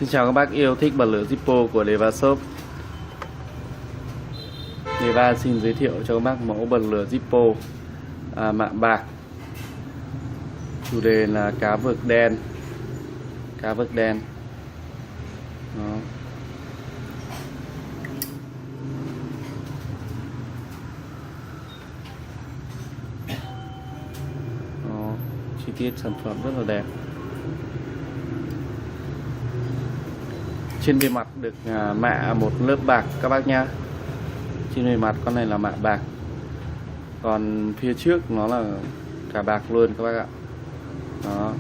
Xin chào các bác yêu thích bật lửa Zippo của Deva Shop. Deva xin giới thiệu cho các bác mẫu bật lửa Zippo mạ bạc. Chủ đề là cá vược đen. Cá vược đen. Đó. Đó. Chi tiết sản phẩm rất là đẹp. Trên bề mặt được mạ một lớp bạc các bác nhá. Trên bề mặt con này là mạ bạc. Còn phía trước nó là cả bạc luôn các bác ạ. Đó.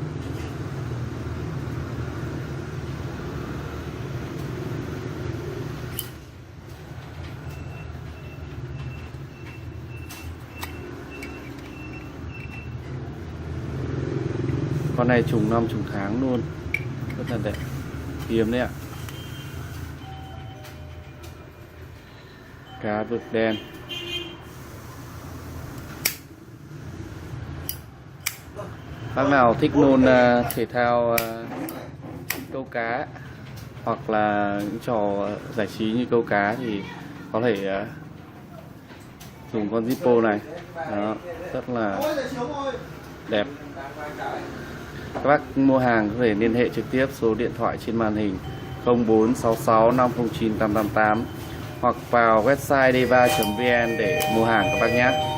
Con này trùng 5 trùng tháng luôn. Rất là đẹp. Hiếm đấy ạ. Cá vược đen. Bác nào thích môn thể thao câu cá hoặc là những trò giải trí như câu cá thì có thể dùng con Zippo này. Đó, rất là đẹp. Các bác mua hàng có thể liên hệ trực tiếp số điện thoại trên màn hình 0466 509 888 hoặc vào website deva.vn để mua hàng các bác nhé.